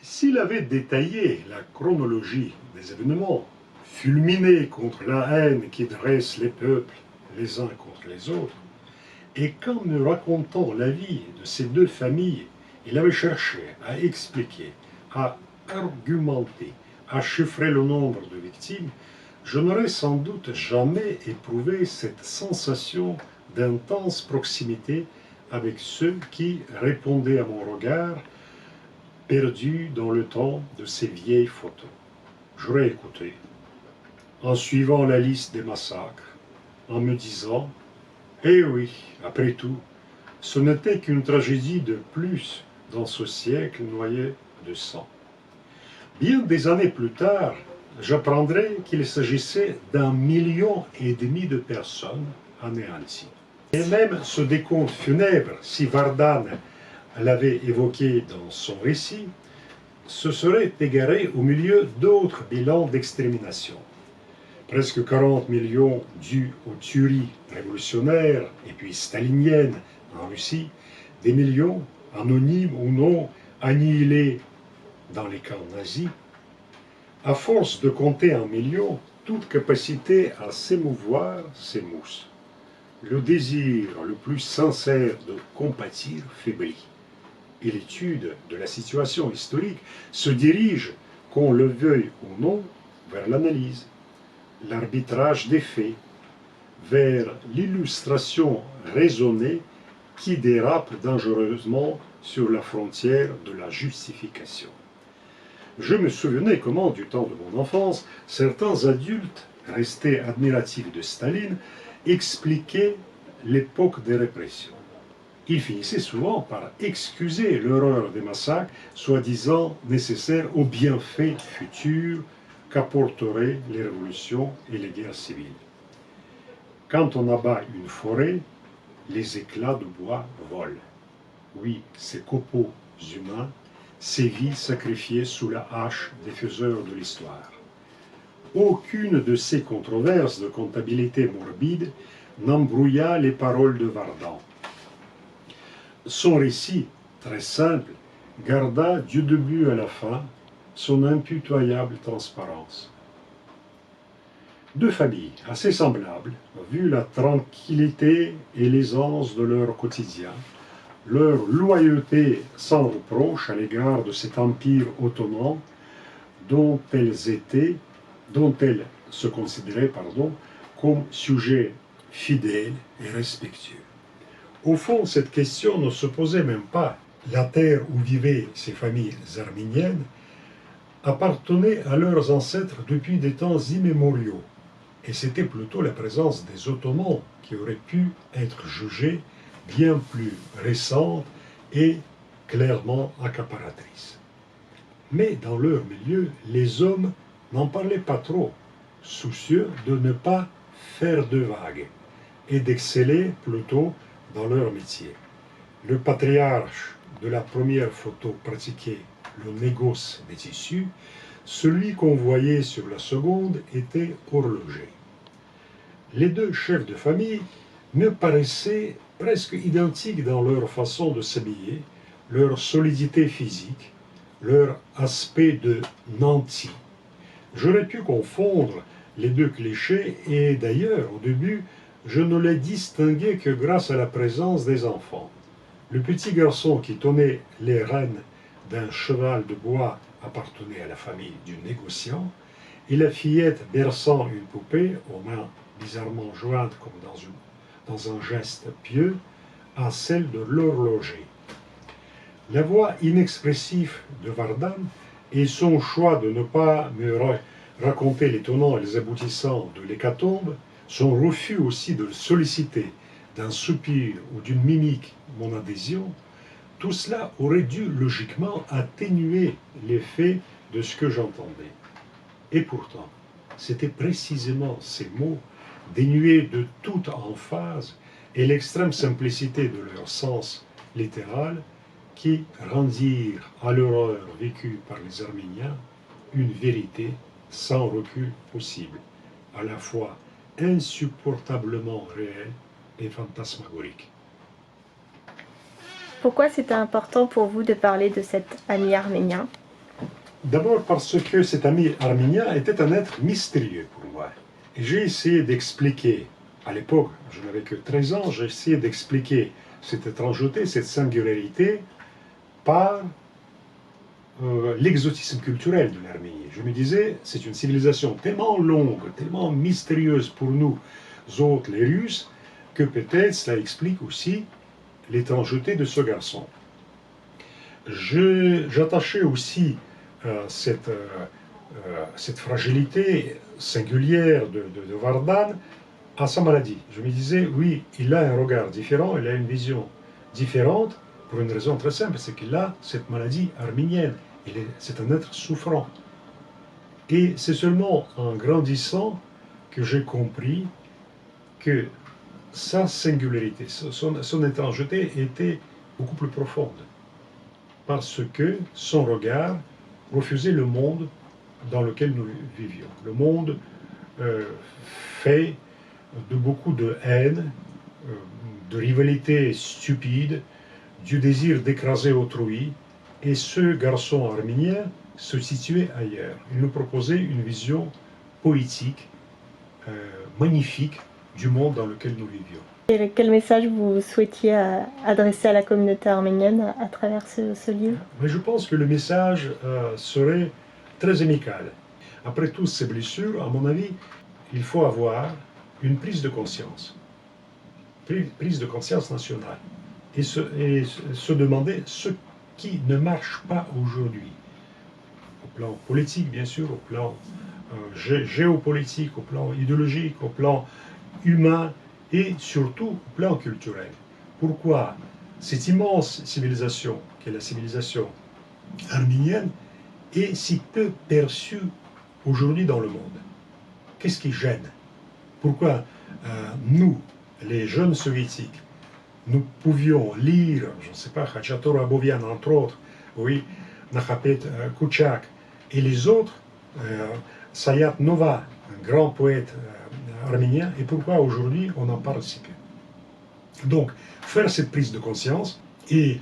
S'il avait détaillé la chronologie des événements, fulminé contre la haine qui dresse les peuples les uns contre les autres, et qu'en me racontant la vie de ces deux familles, il avait cherché à expliquer, à argumenter, à chiffrer le nombre de victimes, je n'aurais sans doute jamais éprouvé cette sensation d'intense proximité avec ceux qui répondaient à mon regard, perdu dans le temps de ces vieilles photos. J'aurais écouté, en suivant la liste des massacres, en me disant « Eh oui, après tout, ce n'était qu'une tragédie de plus dans ce siècle noyé de sang. » Bien des années plus tard, j'apprendrai qu'il s'agissait d'1,5 million de personnes anéanties. Et même ce décompte funèbre, si Vardan l'avait évoqué dans son récit, se serait égaré au milieu d'autres bilans d'extermination. Presque 40 millions dus aux tueries révolutionnaires et puis staliniennes en Russie, des millions, anonymes ou non, annihilés dans les camps nazis. À force de compter en millions, toute capacité à s'émouvoir s'émousse. Le désir le plus sincère de compatir faiblit. Et l'étude de la situation historique se dirige, qu'on le veuille ou non, vers l'analyse, l'arbitrage des faits, vers l'illustration raisonnée qui dérape dangereusement sur la frontière de la justification. Je me souvenais comment, du temps de mon enfance, certains adultes, restés admiratifs de Staline, expliquaient l'époque des répressions. Ils finissaient souvent par excuser l'horreur des massacres, soi-disant nécessaires aux bienfaits futurs qu'apporteraient les révolutions et les guerres civiles. Quand on abat une forêt, les éclats de bois volent. Oui, ces copeaux humains, ces vies sacrifiées sous la hache des faiseurs de l'histoire. Aucune de ces controverses de comptabilité morbide n'embrouilla les paroles de Vardan. Son récit, très simple, garda du début à la fin son impitoyable transparence. Deux familles assez semblables, vu la tranquillité et l'aisance de leur quotidien, leur loyauté sans reproche à l'égard de cet empire ottoman dont elles se considéraient, comme sujets fidèles et respectueux. Au fond, cette question ne se posait même pas. La terre où vivaient ces familles arméniennes appartenait à leurs ancêtres depuis des temps immémoriaux, et c'était plutôt la présence des Ottomans qui aurait pu être jugée bien plus récente et clairement accaparatrice. Mais dans leur milieu, les hommes n'en parlaient pas trop, soucieux de ne pas faire de vagues et d'exceller plutôt dans leur métier. Le patriarche de la première photo pratiquait le négoce des tissus, celui qu'on voyait sur la seconde était horloger. Les deux chefs de famille me paraissaient presque identiques dans leur façon de s'habiller, leur solidité physique, leur aspect de nantis. J'aurais pu confondre les deux clichés et d'ailleurs, au début, je ne les distinguais que grâce à la présence des enfants. Le petit garçon qui tenait les rênes d'un cheval de bois appartenait à la famille du négociant, et la fillette berçant une poupée, aux mains bizarrement jointes comme dans un geste pieux, à celle de l'horloger. La voix inexpressive de Vardan et son choix de ne pas me raconter les tenants et les aboutissants de l'hécatombe, son refus aussi de le solliciter d'un soupir ou d'une mimique mon adhésion, tout cela aurait dû logiquement atténuer l'effet de ce que j'entendais. Et pourtant, c'était précisément ces mots, dénués de toute emphase et l'extrême simplicité de leur sens littéral, qui rendirent à l'horreur vécue par les Arméniens une vérité sans recul possible, à la fois insupportablement réelle et fantasmagorique. Pourquoi c'était important pour vous de parler de cet ami arménien? D'abord parce que cet ami arménien était un être mystérieux pour moi. Et j'ai essayé d'expliquer, à l'époque, je n'avais que 13 ans, j'ai essayé d'expliquer cette étrangeté, cette singularité, par l'exotisme culturel de l'Arménie. Je me disais, c'est une civilisation tellement longue, tellement mystérieuse pour nous autres, les Russes, que peut-être cela explique aussi l'étrangeté de ce garçon. J'attachais aussi cette fragilité singulière de Vardan à sa maladie. Je me disais, oui, il a un regard différent, il a une vision différente, pour une raison très simple, c'est qu'il a cette maladie arménienne. C'est un être souffrant. Et c'est seulement en grandissant que j'ai compris que sa singularité, son étrangeté était beaucoup plus profonde. Parce que son regard refusait le monde dans lequel nous vivions. Le monde fait de beaucoup de haine, de rivalité stupide, du désir d'écraser autrui. Et ce garçon arménien se situait ailleurs. Il nous proposait une vision poétique, magnifique du monde dans lequel nous vivions. Et quel message vous souhaitiez adresser à la communauté arménienne à travers ce livre? Mais je pense que le message serait très amical. Après toutes ces blessures, à mon avis, il faut avoir une prise de conscience nationale, et se demander ce qui ne marche pas aujourd'hui, au plan politique bien sûr, au plan géopolitique, au plan idéologique, au plan humain et surtout au plan culturel. Pourquoi cette immense civilisation, qui est la civilisation arménienne, est si peu perçue aujourd'hui dans le monde? Qu'est-ce qui gêne? Pourquoi nous, les jeunes soviétiques, nous pouvions lire, je ne sais pas, Khachator Abovian entre autres, oui, Nakhapet Kouchak et les autres, Sayat Nova, un grand poète arménien, et pourquoi aujourd'hui on en parle si peu? Donc, faire cette prise de conscience et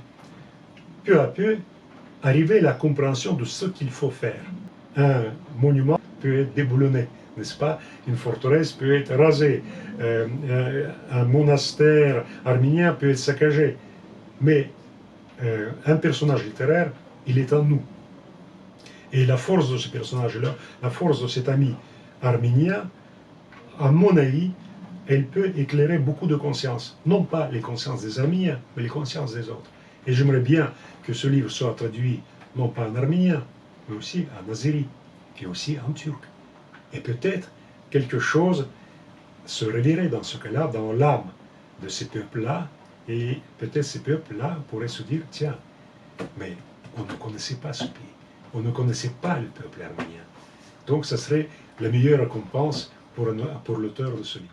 peu à peu arriver à la compréhension de ce qu'il faut faire. Un monument peut être déboulonné, n'est-ce pas? Une forteresse peut être rasée, un monastère arménien peut être saccagé, mais un personnage littéraire, il est en nous. Et la force de ce personnage-là, la force de cet ami arménien, à mon avis, elle peut éclairer beaucoup de consciences. Non pas les consciences des Arméniens, mais les consciences des autres. Et j'aimerais bien que ce livre soit traduit, non pas en arménien, mais aussi en azéri, et aussi en turc. Et peut-être quelque chose se révélerait dans ce cas-là, dans l'âme de ces peuples-là, et peut-être ces peuples-là pourraient se dire, tiens, mais on ne connaissait pas ce pays, on ne connaissait pas le peuple arménien. Donc ça serait la meilleure récompense pour l'auteur de ce livre.